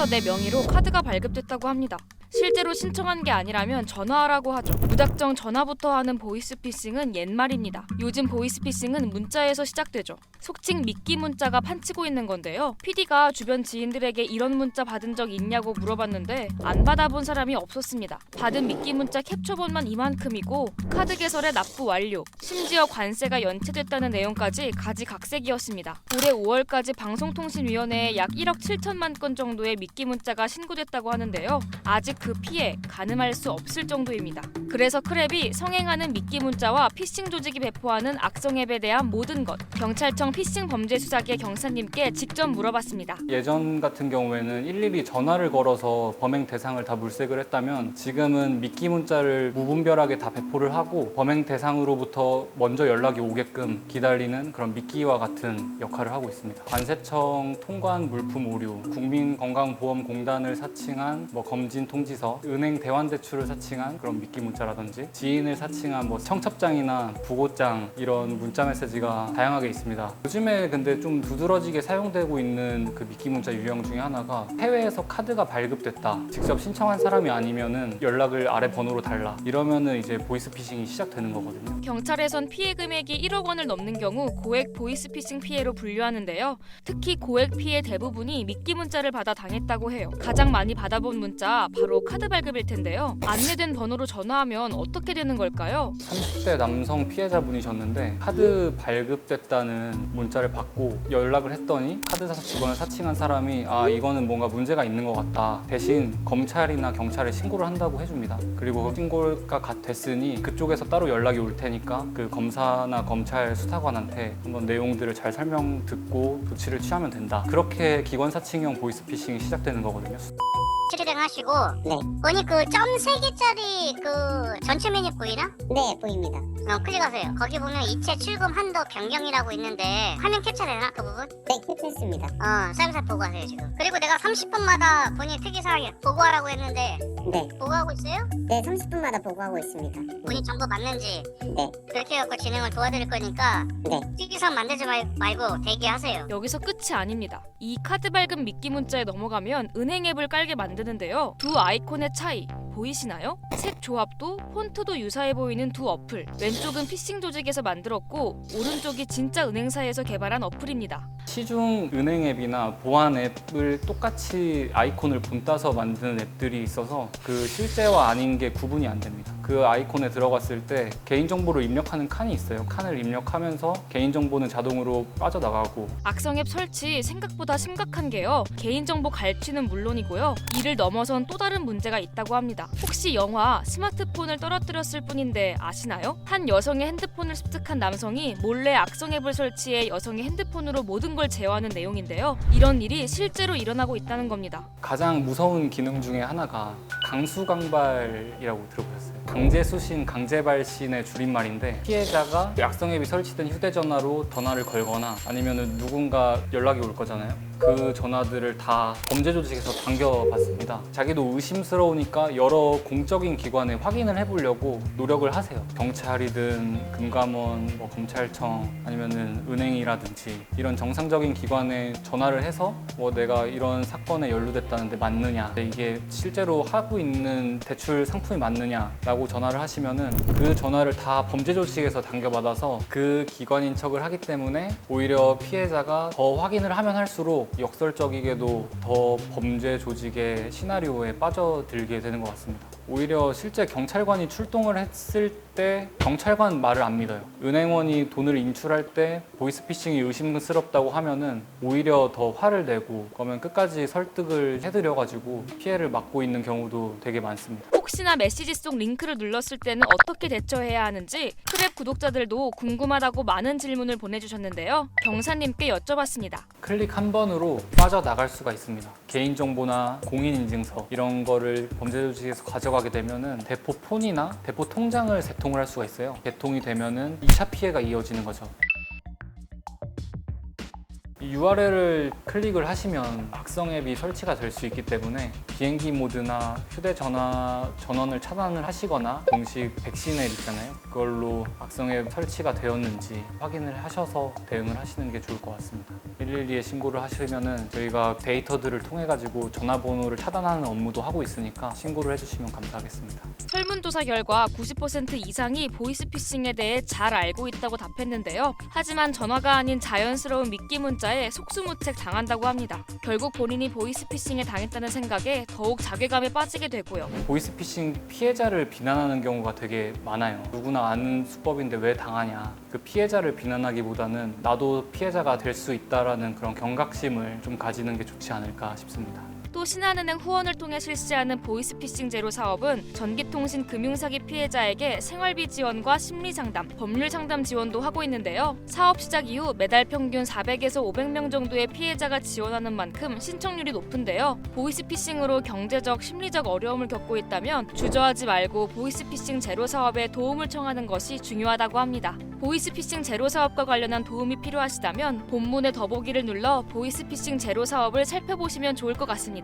통해서 내 명의로 카드가 발급됐다고 합니다. 실제로 신청한 게 아니라면 전화하라고 하죠. 무작정 전화부터 하는 보이스피싱은 옛말입니다. 요즘 보이스피싱은 문자에서 시작되죠. 속칭 미끼 문자가 판치고 있는 건데요. PD가 주변 지인들에게 이런 문자 받은 적 있냐고 물어봤는데 안 받아본 사람이 없었습니다. 받은 미끼 문자 캡처본만 이만큼이고 카드 개설에 납부 완료, 심지어 관세가 연체됐다는 내용까지 가지각색이었습니다. 올해 5월까지 방송통신위원회에 약 1억 7천만 건 정도의 미끼 문자가 신고됐다고 하는데요. 아직 그 피해 가늠할 수 없을 정도입니다. 그래서 크랩이 성행하는 미끼 문자와 피싱 조직이 배포하는 악성 앱에 대한 모든 것, 경찰청 피싱 범죄 수사계 경사님께 직접 물어봤습니다. 예전 같은 경우에는 일일이 전화를 걸어서 범행 대상을 다 물색을 했다면 지금은 미끼 문자를 무분별하게 다 배포를 하고 범행 대상으로부터 먼저 연락이 오게끔 기다리는 그런 미끼와 같은 역할을 하고 있습니다. 관세청 통관 물품 오류, 국민건강보험공단을 사칭한 검진 통지서, 은행 대환대출을 사칭한 그런 미끼 문자라든지 지인을 사칭한 청첩장이나 부고장 이런 문자 메시지가 다양하게 있습니다. 요즘에 근데 좀 두드러지게 사용되고 있는 그 미끼 문자 유형 중에 하나가 해외에서 카드가 발급됐다, 직접 신청한 사람이 아니면은 연락을 아래 번호로 달라, 이러면은 이제 보이스피싱이 시작되는 거거든요. 경찰에선 피해 금액이 1억 원을 넘는 경우 고액 보이스피싱 피해로 분류하는데요. 특히 고액 피해 대부분이 미끼 문자를 받아 당했다고 해요. 가장 많이 받아본 문자 바로 카드 발급일 텐데요. 안내된 번호로 전화하면 어떻게 되는 걸까요? 30대 남성 피해자분이셨는데 카드 발급됐다는 문자를 받고 연락을 했더니 카드사서 직원을 사칭한 사람이 이거는 뭔가 문제가 있는 것 같다, 대신 검찰이나 경찰에 신고를 한다고 해줍니다. 그리고 신고가 됐으니 그쪽에서 따로 연락이 올 테니까 그 검사나 검찰 수사관한테 한번 내용들을 잘 설명 듣고 조치를 취하면 된다. 그렇게 기관 사칭형 보이스피싱이 시작되는 거거든요. 실행하시고 네. 보니 그 점 3개짜리 그 전체 메뉴 보이나? 네, 보입니다. 클릭하세요. 거기 보면 이체 출금 한도 변경이라고 있는데 화면 캡처되나 그 부분? 네, 캡처했습니다. 쌀살 보고하세요 지금. 그리고 내가 30분마다 본인 특이사항 보고하라고 했는데 네. 보고하고 있어요? 네, 30분마다 보고하고 있습니다. 본인 정보 맞는지 네. 그렇게 해갖고 진행을 도와드릴 거니까 네. 특이사항 만들지 말고 대기하세요. 여기서 끝이 아닙니다. 이 카드 발급 미끼 문자에 넘어가면 은행 앱을 깔게 만드는데요. 두 아이콘의 차이 보이시나요? 색 조합도 폰트도 유사해 보이는 두 어플. 왼쪽은 피싱 조직에서 만들었고 오른쪽이 진짜 은행사에서 개발한 어플입니다. 시중 은행 앱이나 보안 앱을 똑같이 아이콘을 본따서 만드는 앱들이 있어서 그 실제와 아닌 게 구분이 안 됩니다. 그 아이콘에 들어갔을 때 개인정보를 입력하는 칸이 있어요. 칸을 입력하면서 개인정보는 자동으로 빠져나가고. 악성 앱 설치 생각보다 심각한 게요. 개인정보 갈취는 물론이고요. 이를 넘어선 또 다른 문제가 있다고 합니다. 혹시 영화 스마트폰을 떨어뜨렸을 뿐인데 아시나요? 한 여성의 핸드폰을 습득한 남성이 몰래 악성 앱을 설치해 여성의 핸드폰으로 모든 걸 제어하는 내용인데요. 이런 일이 실제로 일어나고 있다는 겁니다. 가장 무서운 기능 중에 하나가 강수강발이라고 들어보셨어요? 강제수신, 강제발신의 줄임말인데 피해자가 악성 앱이 설치된 휴대전화로 전화를 걸거나 아니면 누군가 연락이 올 거잖아요. 그 전화들을 다 범죄 조직에서 당겨봤습니다. 자기도 의심스러우니까 여러 공적인 기관에 확인을 해보려고 노력을 하세요. 경찰이든 금감원, 검찰청 아니면은 은행이라든지 이런 정상적인 기관에 전화를 해서 내가 이런 사건에 연루됐다는데 맞느냐, 이게 실제로 하고 있는 대출 상품이 맞느냐라고 전화를 하시면은 그 전화를 다 범죄 조직에서 당겨받아서 그 기관인 척을 하기 때문에 오히려 피해자가 더 확인을 하면 할수록 역설적이게도 더 범죄 조직의 시나리오에 빠져들게 되는 것 같습니다. 오히려 실제 경찰관이 출동을 했을 때 경찰관 말을 안 믿어요. 은행원이 돈을 인출할 때 보이스피싱이 의심스럽다고 하면은 오히려 더 화를 내고 그러면 끝까지 설득을 해드려가지고 피해를 막고 있는 경우도 되게 많습니다. 혹시나 메시지 속 링크를 눌렀을 때는 어떻게 대처해야 하는지 크랩 구독자들도 궁금하다고 많은 질문을 보내주셨는데요. 경사님께 여쭤봤습니다. 클릭 한 번으로 빠져나갈 수가 있습니다. 개인정보나 공인인증서 이런 거를 범죄 조직에서 가져가게 되면은 대포 폰이나 대포 통장을 개통을 할 수가 있어요. 개통이 되면은 2차 피해가 이어지는 거죠. 이 URL을 클릭을 하시면 악성 앱이 설치가 될 수 있기 때문에 비행기 모드나 휴대전화 전원을 차단을 하시거나 공식 백신 앱 있잖아요. 그걸로 악성 앱 설치가 되었는지 확인을 하셔서 대응을 하시는 게 좋을 것 같습니다. 112에 신고를 하시면은 저희가 데이터들을 통해 가지고 전화번호를 차단하는 업무도 하고 있으니까 신고를 해주시면 감사하겠습니다. 설문조사 결과 90% 이상이 보이스피싱에 대해 잘 알고 있다고 답했는데요. 하지만 전화가 아닌 자연스러운 미끼 문자에 속수무책 당한다고 합니다. 결국 본인이 보이스피싱에 당했다는 생각에 더욱 자괴감에 빠지게 되고요. 보이스피싱 피해자를 비난하는 경우가 되게 많아요. 누구나 아는 수법인데 왜 당하냐. 그 피해자를 비난하기보다는 나도 피해자가 될 수 있다라는 그런 경각심을 좀 가지는 게 좋지 않을까 싶습니다. 또 신한은행 후원을 통해 실시하는 보이스피싱 제로 사업은 전기통신 금융사기 피해자에게 생활비 지원과 심리상담, 법률상담 지원도 하고 있는데요. 사업 시작 이후 매달 평균 400에서 500명 정도의 피해자가 지원하는 만큼 신청률이 높은데요. 보이스피싱으로 경제적, 심리적 어려움을 겪고 있다면 주저하지 말고 보이스피싱 제로 사업에 도움을 청하는 것이 중요하다고 합니다. 보이스피싱 제로 사업과 관련한 도움이 필요하시다면 본문의 더보기를 눌러 보이스피싱 제로 사업을 살펴보시면 좋을 것 같습니다.